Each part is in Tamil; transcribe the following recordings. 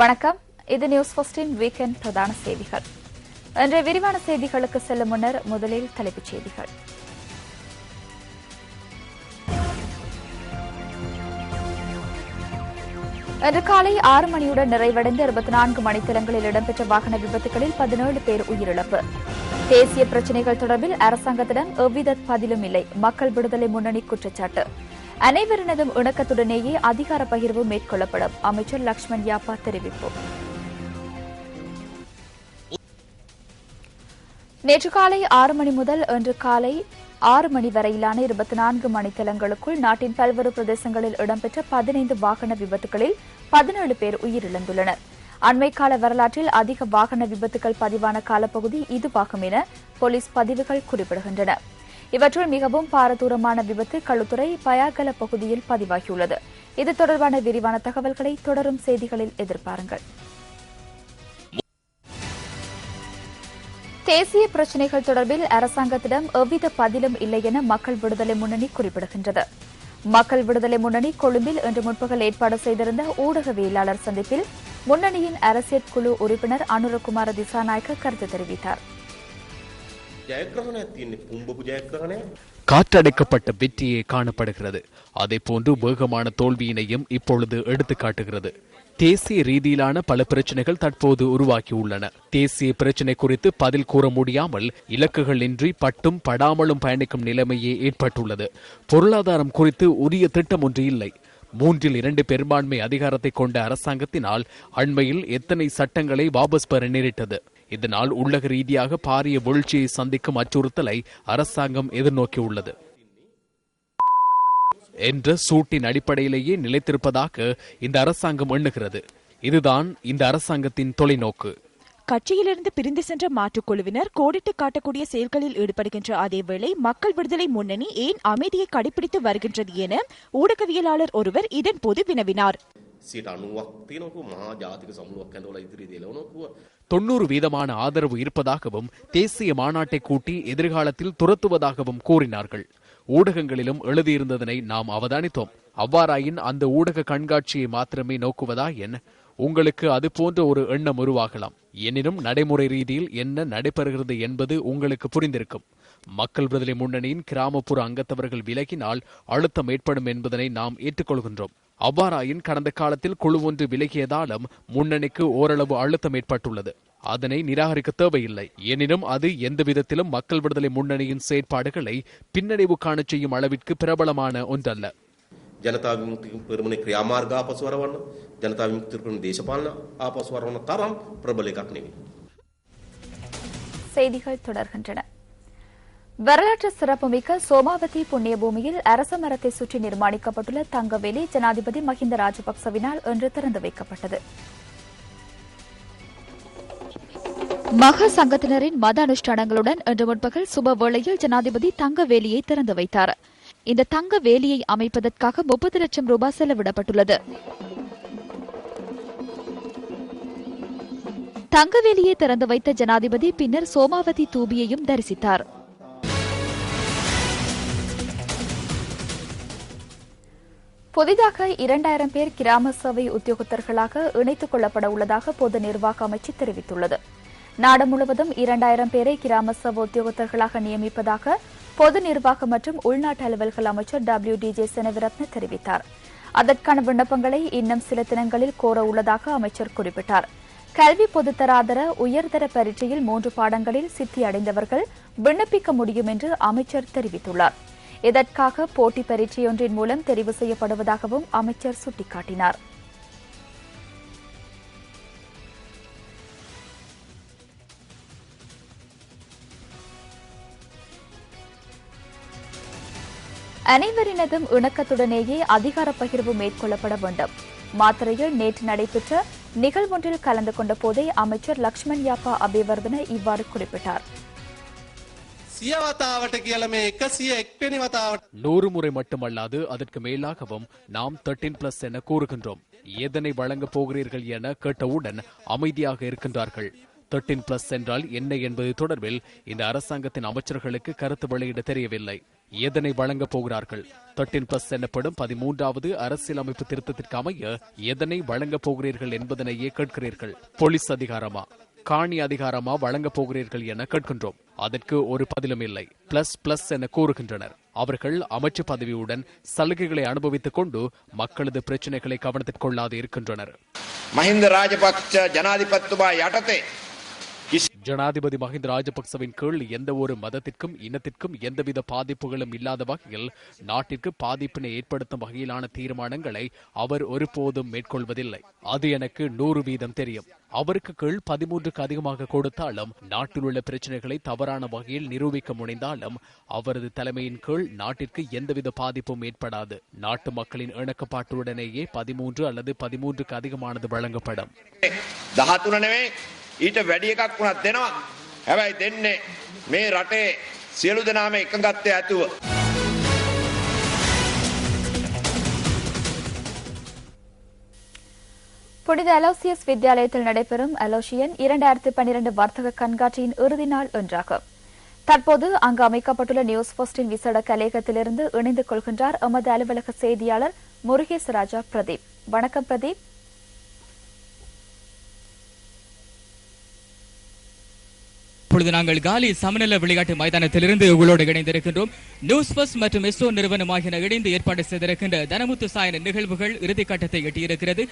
வணக்கம். இது நியூஸ் ஃபர்ஸ்டின் வீக்கெண்ட் பிரதான செய்திகள். இன்றைய விரிவான செய்திகளுக்கு செல்லும் முன்னர் முதலில் தலைப்புச் செய்திகள். இன்று காலை 6 மணியுடன் நிறைவடைந்த 24 மணித்திரங்களில் இடம்பெற்ற வாகன விபத்துகளில் 17 பேர் உயிரிழப்பு. தேசிய பிரச்சினைகள் தொடர்பில் அரசாங்கத்திடம் எவ்வித பதிலும் இல்லை. மக்கள் விடுதலை முன்னணி குற்றச்சாட்டு. அனைவரினதும் இணக்கத்துடனேயே அதிகார பகிர்வு மேற்கொள்ளப்படும். அமைச்சர் லக்ஷ்மண் யாப்பா தெரிவிப்பு. நேற்று காலை 6 மணி முதல் இன்று காலை 6 மணி வரையிலான 24 மணித்தியாலங்களுக்குள் நாட்டின் பல்வேறு பிரதேசங்களில் இடம்பெற்ற 15 வாகன விபத்துகளில் 17 பேர் உயிரிழந்துள்ளனர். அண்மைக்கால வரலாற்றில் அதிக வாகன விபத்துகள் பதிவான காலப்பகுதி இதுவாகும் என போலீஸ் பதிவுகள் குறிப்பிடுகின்றன. இவற்றுள் மிகவும் பாரதூரமான விபத்து களுத்துறை பயாகல பகுதியில் பதிவாகியுள்ளது. இது தொடர்பான விரிவான தகவல்களை தொடரும் செய்திகளில் எதிர்பாருங்கள். தேசிய பிரச்சினைகள் தொடர்பில் அரசாங்கத்திடம் எவ்வித பதிலும் இல்லை என மக்கள் விடுதலை முன்னணி குறிப்பிடுகின்றது. மக்கள் விடுதலை முன்னணி கொழும்பில் இன்று முற்பகல் ஏற்பாடு செய்திருந்த ஊடகவியலாளர் சந்திப்பில் முன்னணியின் அரசியல் குழு உறுப்பினர் அனுரகுமார திசாநாயக்க கருத்து தெரிவித்தார். காற்றடைக்கப்பட்ட வெற்றியே காணப்படுகிறது. அதேபோன்று வேகமான தோல்வியினையும் இப்பொழுது எடுத்துக்காட்டுகிறது. தேசிய ரீதியிலான பல பிரச்சனைகள் தற்போது உருவாக்கியுள்ளன. தேசிய பிரச்சினை குறித்து பதில் கூற முடியாமல் இலக்குகள் இன்றி பட்டும் படாமலும் பயணிக்கும் நிலைமையே ஏற்பட்டுள்ளது. பொருளாதாரம் குறித்து உரிய திட்டம் ஒன்று இல்லை. 3/2 பெரும்பான்மை அதிகாரத்தை கொண்ட அரசாங்கத்தினால் அண்மையில் எத்தனை சட்டங்களை வாபஸ் பெற நேரிட்டது. இதனால் உள்ளக ரீதியாக பாரிய வீழ்ச்சியை சந்திக்கும் அச்சுறுத்தலை அரசாங்கம் எதிர்நோக்கியுள்ளது என்ற சூட்டின் அடிப்படையிலேயே நிலைத்திருப்பதாக இந்த அரசாங்கம் எண்ணுகிறது. இதுதான் இந்த அரசாங்கத்தின் தொலைநோக்கு. கட்சியிலிருந்து பிரிந்து சென்ற மாற்றுக்குழுவினர் கோடிட்டு காட்டக்கூடிய செயல்களில் ஈடுபடுகின்ற அதேவேளை மக்கள் விடுதலை முன்னணி ஏன் அமைதியை கடைபிடித்து வருகின்றது என ஊடகவியலாளர் ஒருவர் இதன் போது வினவினார். 90% ஆதரவு இருப்பதாகவும் தேசிய மாநாட்டை கூட்டி எதிர்காலத்தில் துரத்துவதாகவும் கூறினார்கள். ஊடகங்களிலும் எழுதியிருந்ததனை நாம் அவதானித்தோம். அவ்வாறாயின் அந்த ஊடக கண்காட்சியை மாத்திரமே நோக்குவதா என் உங்களுக்கு அது போன்ற ஒரு எண்ணம் உருவாகலாம். எனினும் நடைமுறை ரீதியில் என்ன நடைபெறுகிறது என்பது உங்களுக்கு புரிந்திருக்கும். மக்கள் விடுதலை முன்னணியின் கிராமப்புற அங்கத்தவர்கள் விலகினால் அழுத்தம் ஏற்படும் என்பதனை நாம் ஏற்றுக்கொள்கின்றோம். அவ்வாறாயின் கடந்த காலத்தில் குழு ஒன்று விலகியதாலும் முன்னணிக்கு ஓரளவு அழுத்தம் ஏற்பட்டுள்ளது. அதனை நிராகரிக்க தேவையில்லை. எனினும் அது எந்த விதத்திலும் மக்கள் விடுதலை முன்னணியின் செயற்பாடுகளை பின்னடைவு காண செய்யும் அளவிற்கு பிரபலமான ஒன்றல்ல. ජනතා විමුක්ති පෙරමුණේ ක්‍රියාමාර්ග ආපසු වරවන්න ජනතා විමුක්ති පෙරමුණේ දේශපාලන ආපසු වරවන්න තරම් ප්‍රබල එකක් නෙවෙයි. செய்திகள் தொடர்கின்றன. வரலாற்று சிறப்புமிக்க சோமாவதி புண்ணிய பூமியில் அரச மரத்தை சுற்றி நிர்மாணிக்கப்பட்டுள்ள தங்கவேலி ஜனாதிபதி மஹிந்த ராஜபக்சவினால் இன்று திறந்து வைக்கப்பட்டது. மக சங்கத்தினரின் மத அனுஷ்டானங்களுடன் இன்று முற்பகல் சுப வேளையில் ஜனாதிபதி தங்கவேலியை திறந்து வைத்தார். இந்த தங்க வேலியை அமைப்பதற்காக 30 லட்சம் ரூபாய் செலவிடப்பட்டுள்ளது. தங்கவேலியை திறந்து வைத்த ஜனாதிபதி பின்னர் சோமாவதி தூபியையும் தரிசித்தார். புதிதாக 2000 பேர் கிராம சேவை உத்தியோகத்தர்களாக இணைத்துக் கொள்ளப்பட உள்ளதாக பொது நிர்வாக அமைச்சு தெரிவித்துள்ளது. நாடு முழுவதும் 2000 பேரை கிராம சேவை உத்தியோகத்தர்களாக நியமிப்பதாக பொது நிர்வாகம் மற்றும் உள்நாட்டு அலுவல்கள் அமைச்சர் WDJ செனவிரத்ன தெரிவித்தார். அதற்கான விண்ணப்பங்களை இன்னும் சில தினங்களில் கோர உள்ளதாக அமைச்சர் குறிப்பிட்டார். கல்வி பொதுத்தராதர உயர்தர பரீட்சையில் 3 பாடங்களில் சித்தி அடைந்தவர்கள் விண்ணப்பிக்க முடியும் என்று அமைச்சர் தெரிவித்துள்ளார். இதற்காக போட்டி பரீட்சையொன்றின் மூலம் தெரிவு செய்யப்படுவதாகவும் அமைச்சர் சுட்டிக்காட்டினார். அனைவரினதும் இணக்கத்துடனேயே அதிகார பகிர்வு மேற்கொள்ளப்பட வேண்டும். மாத்தறையில் நேற்று நடைபெற்ற நிகழ்வொன்றில் கலந்து கொண்ட போதே அமைச்சர் லக்ஷ்மண் யாப்பா அபிவர்தன இவ்வாறு குறிப்பிட்டார். 100 முறை மட்டுமல்லாது அதற்கு மேலாகவும் நாம் 13+ என கூறுகின்றோம். எதனை வழங்கப் போகிறீர்கள் என கேட்டவுடன் அமைதியாக இருக்கின்றார்கள். 13+ என்றால் என்ன என்பது தொடர்பில் இந்த அரசாங்கத்தின் அமைச்சர்களுக்கு கருத்து வெளியிட தெரியவில்லை. எதனை வழங்கப் போகிறார்கள்? 13+ எனப்படும் 13வது அரசியலமைப்பு திருத்தத்திற்கு அமைய எதனை வழங்கப் போகிறீர்கள் என்பதனையே கேட்கிறீர்கள். போலீஸ் அதிகாரமா, காணி அதிகாரமா வழங்கப் போகிறீர்கள் என கேட்கின்றோம். அதற்கு ஒரு பதிலும் இல்லை. பிளஸ் என கூறுகின்றனர். அவர்கள் அமைச்சு பதவியுடன் சலுகைகளை அனுபவித்துக் கொண்டு மக்களது பிரச்சனைகளை கவனத்தில் கொள்ளாது இருக்கின்றனர். மஹிந்த ராஜபக்ச ஜனாதிபதித்துவா யட்டதே ஜனாதிபதி மஹிந்த ராஜபக்சவின் கீழ் எந்த ஒரு மதத்திற்கும் இனத்திற்கும் எந்தவித பாதிப்புகளும் இல்லாத வகையில் நாட்டிற்கு பாதிப்பினை ஏற்படுத்தும் வகையிலான தீர்மானங்களை அவர் ஒருபோதும் மேற்கொள்வதில்லை. அது எனக்கு 100% தெரியும். அவருக்கு கீழ் 13க்கு அதிகமாக கொடுத்தாலும் நாட்டில் உள்ள பிரச்சனைகளை தவறான வகையில் நிரூபிக்க முனைந்தாலும் அவரது தலைமையின் கீழ் நாட்டிற்கு எந்தவித பாதிப்பும் ஏற்படாது. நாட்டு மக்களின் இணக்கப்பாட்டுடனேயே 13 அல்லது 13க்கு அதிகமானது வழங்கப்படும். 13 නෙවෙයි ඊට වැඩි එකක් වුණත් දෙනවා. හැබැයි දෙන්නේ මේ රටේ සියලු දෙනාම එකඟත්වය ඇතුව. புனித அலோசியஸ் வித்யாலயத்தில் நடைபெறும் அலோசியன் 2012 வர்த்தக கண்காட்சியின் இறுதி நாள் ஒன்றாகும். தற்போது அங்கு அமைக்கப்பட்டுள்ள நியூஸ் போஸ்டின் விசேட கலையகத்திலிருந்து இணைந்து கொள்கின்றார் எமது அலுவலக செய்தியாளர் முருகேச ராஜா பிரதீப். வணக்கம் பிரதீப். இப்பொழுது நாங்கள் காலி சமநல விளையாட்டு மைதானத்திலிருந்து உங்களோடு இணைந்திருக்கின்றோம். நியூஸ் ஃபர்ஸ்ட் மற்றும் எஸ்ஓ நிறுவனம் ஆகியன இணைந்து ஏற்பாடு செய்திருக்கின்ற தனமுத்து சாயன நிகழ்வுகள் இறுதிக்கட்டத்தை எட்டியிருக்கிறது.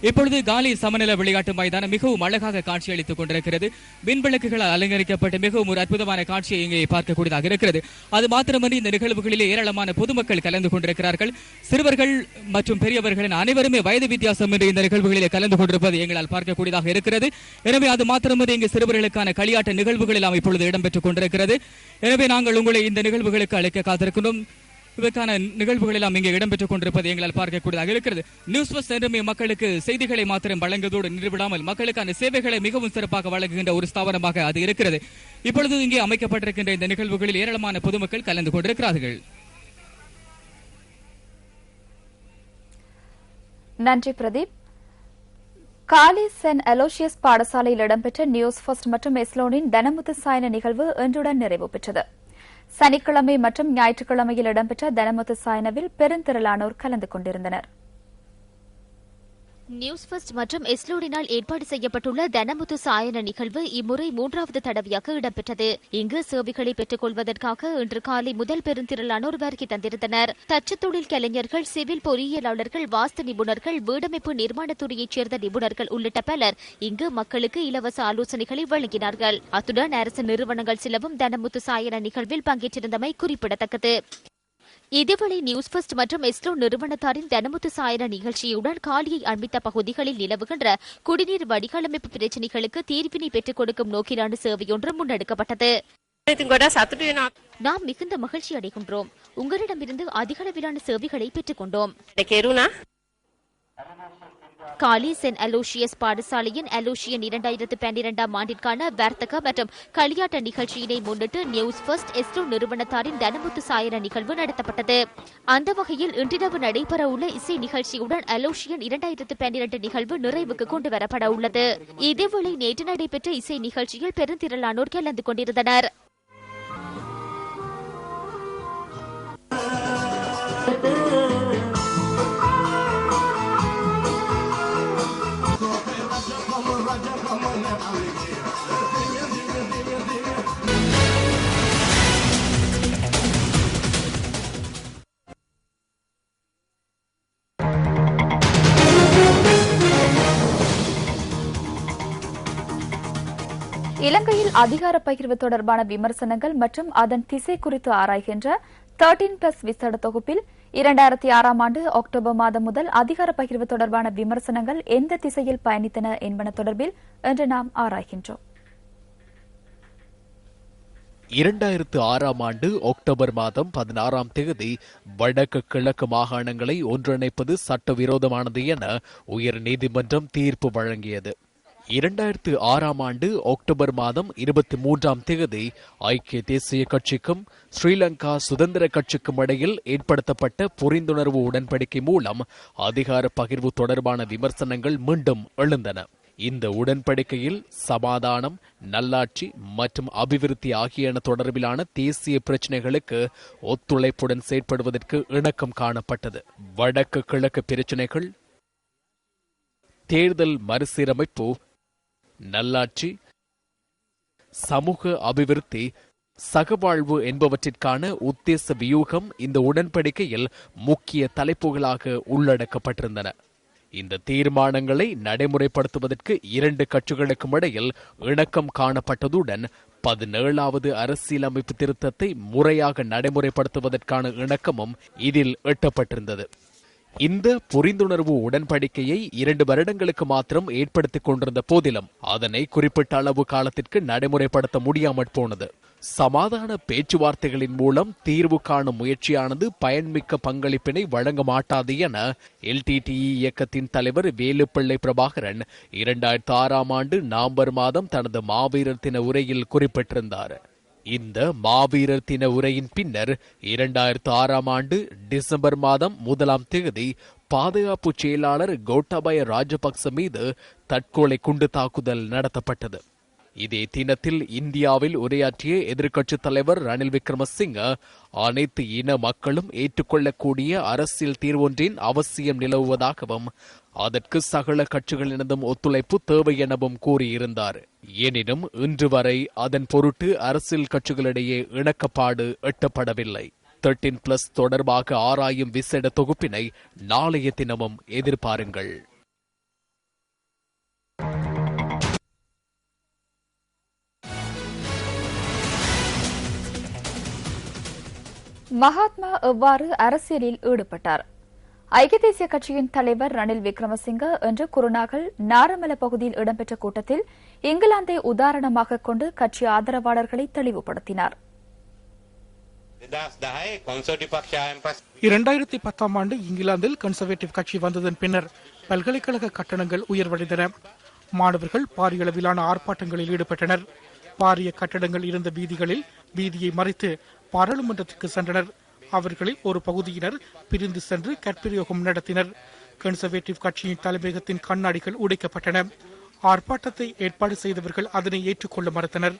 இப்பொழுது காலி சமநல விளையாட்டு மைதானம் மிகவும் அழகாக காட்சியளித்துக் கொண்டிருக்கிறது. மின்விளக்குகளால் அலங்கரிக்கப்பட்டு மிகவும் ஒரு அற்புதமான காட்சியை இங்கே பார்க்கக்கூடியதாக இருக்கிறது. அது மாத்திரமன்றி இந்த நிகழ்வுகளிலே ஏராளமான பொதுமக்கள் கலந்து கொண்டிருக்கிறார்கள். சிறுவர்கள் மற்றும் பெரியவர்களின் அனைவருமே வயது வித்தியாசம் என்று இந்த நிகழ்வுகளிலே கலந்து கொண்டிருப்பது எங்களால் பார்க்கக்கூடியதாக இருக்கிறது. எனவே அது மாத்திரமன்றி இங்கு சிறுவர்களுக்கான களியாட்ட நிகழ்வுகள் எல்லாம் இப்பொழுது இடம்பெற்றுக் கொண்டிருக்கிறது. எனவே நாங்கள் உங்களை இந்த நிகழ்வுகளுக்கு அழைக்க காத்திருக்கிறோம். இதற்கான நிகழ்வுகள் எல்லாம் இங்கே இடம்பெற்றுக் கொண்டிருப்பது எங்களால் பார்க்கக்கூடியதாக இருக்கிறது. நியூஸ் ஃபர்ஸ்ட் என்றுமே மக்களுக்கு செய்திகளை மாத்திரம் வழங்குவதோடு நிறுவிடாமல் மக்களுக்கான சேவைகளை மிகவும் சிறப்பாக வழங்குகின்ற ஒரு ஸ்தாபனமாக அது இருக்கிறது. இப்பொழுது இங்கே அமைக்கப்பட்டிருக்கின்ற இந்த நிகழ்வுகளில் ஏராளமான பொதுமக்கள் கலந்து கொண்டிருக்கிறார்கள். நன்றி பிரதீப். காலி சென்ட் அலோசியஸ் பாடசாலையில் இடம்பெற்ற நியூஸ் ஃபர்ஸ்ட் மற்றும் எஸ்லோனின் தனமுத்து சாயன நிகழ்வு இன்றுடன் நிறைவு பெற்றது. சனிக்கிழமை மற்றும் ஞாயிற்றுக்கிழமையில் இடம்பெற்ற தனமுத்து சாயனவில் பெருந்திரளானோர் கலந்து கொண்டிருந்தனர். நியூஸ் ஃபர்ஸ்ட் மற்றும் எஸ்லோடினால் ஏற்பாடு செய்யப்பட்டுள்ள தனமுத்து சாயன நிகழ்வு இம்முறை 3வது தடவையாக இடம்பெற்றது. இங்கு சேவைகளை பெற்றுக் கொள்வதற்காக இன்று காலை முதல் பெருந்திரளானோர் வருகை தந்திருந்தனர். தச்சு தொழில் கலைஞர்கள், சிவில் பொறியியலாளர்கள், வாஸ்து நிபுணர்கள், வீடமைப்பு நிர்மாணத்துறையைச் சேர்ந்த நிபுணர்கள் உள்ளிட்ட பலர் இங்கு மக்களுக்கு இலவச ஆலோசனைகளை வழங்கினார்கள். அத்துடன் அரசு நிறுவனங்கள் சிலவும் தனமுத்து சாயன நிகழ்வில் பங்கேற்றிருந்தமை குறிப்பிடத்தக்கது. இதேவேளை நியூஸ் ஃபர்ஸ்ட் மற்றும் எஸ்லோ நிறுவனத்தாரின் தனமுத்து சாயன நிகழ்ச்சியுடன் காலியை அண்மித்த பகுதிகளில் நிலவுகின்ற குடிநீர் வடிகாலமைப்பு பிரச்சினைகளுக்கு தீர்வினை பெற்றுக் கொடுக்கும் நோக்கிலான சேவையொன்று முன்னெடுக்கப்பட்டது. நாம் மிகுந்த மகிழ்ச்சி அடைகின்றோம். உங்களிடமிருந்து அதிக அளவிலான சேவைகளை பெற்றுக் கொண்டோம். காலி சென்ட் அலோசியஸ் பாடசாலையின் அலோசியன் 2012 ஆண்டிற்கான வர்த்தக மற்றும் களியாட்ட நிகழ்ச்சியினை முன்னிட்டு நியூஸ் ஃபர்ஸ்ட் எஸ்லோ நிறுவனத்தாரின் தனமுத்து சாயன நிகழ்வு நடத்தப்பட்டது. அந்த வகையில் இன்றிரவு நடைபெறவுள்ள இசை நிகழ்ச்சியுடன் அலோசியன் 2012 நிகழ்வு நிறைவுக்கு கொண்டுவரப்பட உள்ளது. இதேவேளை நேற்று நடைபெற்ற இசை நிகழ்ச்சியில் பெருந்திரளானோர் கலந்து கொண்டிருந்தனர். இலங்கையில் அதிகார பகிர்வு தொடர்பான விமர்சனங்கள் மற்றும் அதன் திசை குறித்து ஆராய்கின்ற 13+ விசேட தொகுப்பில் 2006 ஆண்டு அக்டோபர் மாதம் முதல் அதிகார பகிர்வு தொடர்பான விமர்சனங்கள் எந்த திசையில் பயணித்தன என்பன தொடர்பில் இன்று நாம் ஆராய்கின்றோம். 2006 ஆண்டு அக்டோபர் மாதம் 16ஆம் தேதி வடக்கு கிழக்கு மாகாணங்களை ஒன்றிணைப்பது சட்டவிரோதமானது என உயர் நீதிமன்றம் தீர்ப்பு வழங்கியது. 2006 ஆண்டு அக்டோபர் மாதம் 23ஆம் தேதி ஐக்கிய தேசிய கட்சிக்கும் ஸ்ரீலங்கா சுதந்திர கட்சிக்கும் இடையில் ஏற்படுத்தப்பட்ட புரிந்துணர்வு உடன்படிக்கை மூலம் அதிகார பகிர்வு தொடர்பான விமர்சனங்கள் மீண்டும் எழுந்தன. இந்த உடன்படிக்கையில் சமாதானம், நல்லாட்சி மற்றும் அபிவிருத்தி ஆகியன தொடர்பிலான தேசிய பிரச்சினைகளுக்கு ஒத்துழைப்புடன் செயற்படுவதற்கு இணக்கம் காணப்பட்டது. வடக்கு கிழக்கு பிரச்சினைகள், தேர்தல் மறுசீரமைப்பு, நல்லாட்சி, சமூக அபிவிருத்தி, சகவாழ்வு என்பவற்றிற்கான உத்தேச வியூகம் இந்த உடன்படிக்கையில் முக்கிய தலைப்புகளாக உள்ளடக்கப்பட்டிருந்தன. இந்த தீர்மானங்களை நடைமுறைப்படுத்துவதற்கு இரண்டு கட்சிகளுக்கும் இடையில் இணக்கம் காணப்பட்டதுடன் 17வது அரசியலமைப்பு திருத்தத்தை முறையாக நடைமுறைப்படுத்துவதற்கான இணக்கமும் இதில் எட்டப்பட்டிருந்தது. இந்த புரிந்துணர்வு உடன்படிக்கையை 2 வருடங்களுக்கு மாத்திரம் ஏற்படுத்திக் கொண்டிருந்த போதிலும் அதனை குறிப்பிட்ட அளவு காலத்திற்கு நடைமுறைப்படுத்த முடியாமற் போனது. சமாதான பேச்சுவார்த்தைகளின் மூலம் தீர்வு காணும் முயற்சியானது பயன்மிக்க பங்களிப்பினை வழங்க மாட்டாது என எல்டிடிஇ இயக்கத்தின் தலைவர் வேலுப்பிள்ளை பிரபாகரன் 2006ஆம் ஆண்டு நவம்பர் மாதம் தனது மாவீரர் தின உரையில் குறிப்பிட்டிருந்தார். இந்த மாவீரர் தின உரையின் பின்னர் 2006ஆம் ஆண்டு டிசம்பர் மாதம் 1ஆம் தேதி பாதுகாப்பு செயலாளர் கோட்டாபய ராஜபக்ச மீது தற்கொலை குண்டு தாக்குதல் நடத்தப்பட்டது. இதே தினத்தில் இந்தியாவில் உரையாற்றிய எதிர்க்கட்சித் தலைவர் ரணில் விக்ரமசிங்க அனைத்து இன மக்களும் ஏற்றுக்கொள்ளக்கூடிய அரசியல் தீர்வொன்றின் அவசியம் நிலவுவதாகவும் அதற்கு சகல கட்சிகளினதும் ஒத்துழைப்பு தேவை எனவும் கூறியிருந்தார். எனினும் இன்று வரை அதன் பொருட்டு அரசியல் கட்சிகளிடையே இணக்கப்பாடு எட்டப்படவில்லை. 13+ தொடர்பாக ஆராயும் விசேட தொகுப்பினை நாளைய தினமும் எதிர்பாருங்கள். மகாத்மா எவ்வாறு அரசியலில் ஈடுபட்டார்? ஐக்கிய தேசிய கட்சியின் தலைவர் ரணில் விக்ரமசிங்க இன்று குருநாகல் நாரமல பகுதியில் இடம்பெற்ற கூட்டத்தில் இங்கிலாந்தை உதாரணமாக கொண்டு கட்சி ஆதரவாளர்களை தெளிவுபடுத்தினார். 2010ஆம் ஆண்டு இங்கிலாந்தில் கன்சர்வேட்டிவ் கட்சி வந்ததன் பின்னர் பல்கலைக்கழக கட்டணங்கள் உயர்வடைந்தன. மாணவர்கள் பாரிய அளவிலான ஆர்ப்பாட்டங்களில் ஈடுபட்டனர். பாரிய கட்டடங்கள் இருந்த வீதியை மறைத்து பாராளுமன்றத்திற்கு சென்றனர். அவர்களில் ஒரு பகுதியினர் பிரிந்து சென்று கற்பிரயோகம் நடத்தினர். கன்சர்வேட்டிவ் கட்சியின் தலைமையகத்தின் கண்ணாடிகள் உடைக்கப்பட்டன. ஆர்ப்பாட்டத்தை ஏற்பாடு செய்தவர்கள் அதனை ஏற்றுக்கொள்ள மறுத்தனர்.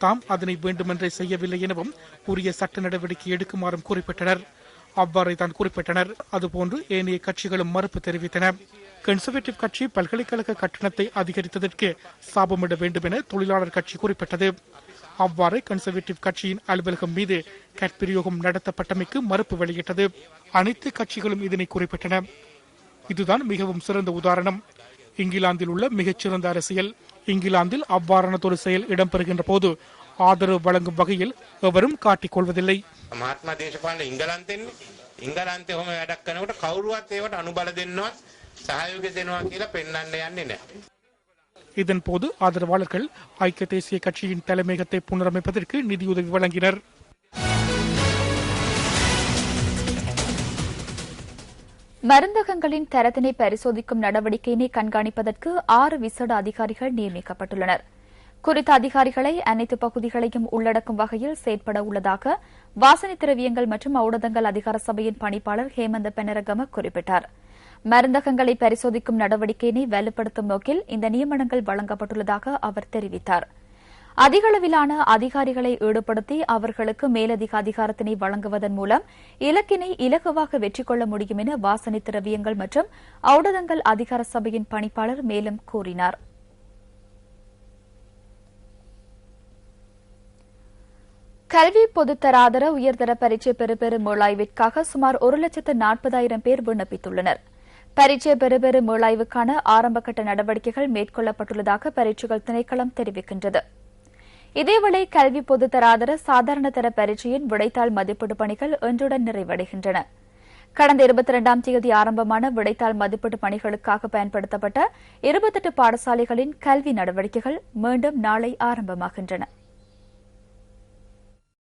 தாம் அதனை வேண்டுமென்றே செய்யவில்லை எனவும் உரிய சட்ட நடவடிக்கை எடுக்குமாறும் குறிப்பிட்டனர். அவ்வாறே தான் குறிப்பிட்டனர். அதுபோன்று ஏனைய கட்சிகளும் மறுப்பு தெரிவித்தன. கன்சர்வேட்டிவ் கட்சி பல்கலைக்கழக கட்டணத்தை அதிகரித்ததற்கு சாபமிட வேண்டும் என தொழிலாளர் கட்சி குறிப்பிட்டது. அவ்வாறு கன்சர்வேட்டிவ் கட்சியின் அலுவலகம் மீது கற்பிரயோகம் நடத்தப்பட்டமைக்கு மறுப்பு வெளியிட்டது. அனைத்து கட்சிகளும் இதனை குறிப்பிட்டன. இதுதான் மிகவும் சிறந்த உதாரணம். இங்கிலாந்தில் உள்ள மிகச்சிறந்த அரசியல். இங்கிலாந்தில் அவ்வாறானதொரு செயல் இடம்பெறுகின்ற போது ஆதரவு வழங்கும் வகையில் எவரும் காட்டிக் கொள்வதில்லை. මහත්මා දේශපාලන ඉංගලන්තේ ඔහොම වැඩක් කරනකොට කවුරුවත් ඒවට අනුබල දෙන්නවත් සහයෝගය දෙනවා කියලා පෙන්වන්න යන්නේ නැහැ. இதன் போது ஆதரவாளர்கள் ஐக்கிய தேசிய கட்சியின் தலைமையகத்தை புனரமைப்பதற்கு நிதியுதவி வழங்கினர். மருந்தகங்களின் தரத்தினை பரிசோதிக்கும் நடவடிக்கையினை கண்காணிப்பதற்கு 6 விசேட அதிகாரிகள் நியமிக்கப்பட்டுள்ளனர். குறித்த அதிகாரிகளை அனைத்து பகுதிகளையும் உள்ளடக்கும் வகையில் செயற்பட உள்ளதாக வாசனை திரவியங்கள் மற்றும் ஔடதங்கள் அதிகார சபையின் பணிப்பாளர் ஹேமந்த பெனரகம குறிப்பிட்டார். மருந்தகங்களை பரிசோதிக்கும் நடவடிக்கையினை வலுப்படுத்தும் நோக்கில் இந்த நியமனங்கள் வழங்கப்பட்டுள்ளதாக அவர் தெரிவித்தார். அதிகளவிலான அதிகாரிகளை ஈடுபடுத்தி அவர்களுக்கு மேலதிக அதிகாரத்தினை வழங்குவதன் மூலம் இலக்கினை இலகுவாக வெற்றி கொள்ள முடியும் என வாசனை திரவியங்கள் மற்றும் ஔடதங்கள் அதிகார சபையின் பணிப்பாளர் மேலும் கூறினார். கல்வி பொதுத்தராதர உயர்தர பரீட்சை பெறுபேறு மீளாய்விற்காக சுமார் 1,40,000 பேர் விண்ணப்பித்துள்ளனர். பரீட்சை பெறுபேறு மீளாய்வுக்கான ஆரம்பகட்ட நடவடிக்கைகள் மேற்கொள்ளப்பட்டுள்ளதாக பரீட்சைகள் திணைக்களம் தெரிவிக்கின்றது. இதேவேளை கல்வி பொதுத்தராதர சாதாரண தர பரீட்சையின் விடைத்தாள் மதிப்பீடு பணிகள் இன்றுடன் நிறைவடைகின்றன. கடந்த 22ஆம் தேதி ஆரம்பமான விடைத்தாள் மதிப்பீட்டு பணிகளுக்காக பயன்படுத்தப்பட்ட 28 பாடசாலைகளின் கல்வி நடவடிக்கைகள் மீண்டும் நாளை ஆரம்பமாகின்றன.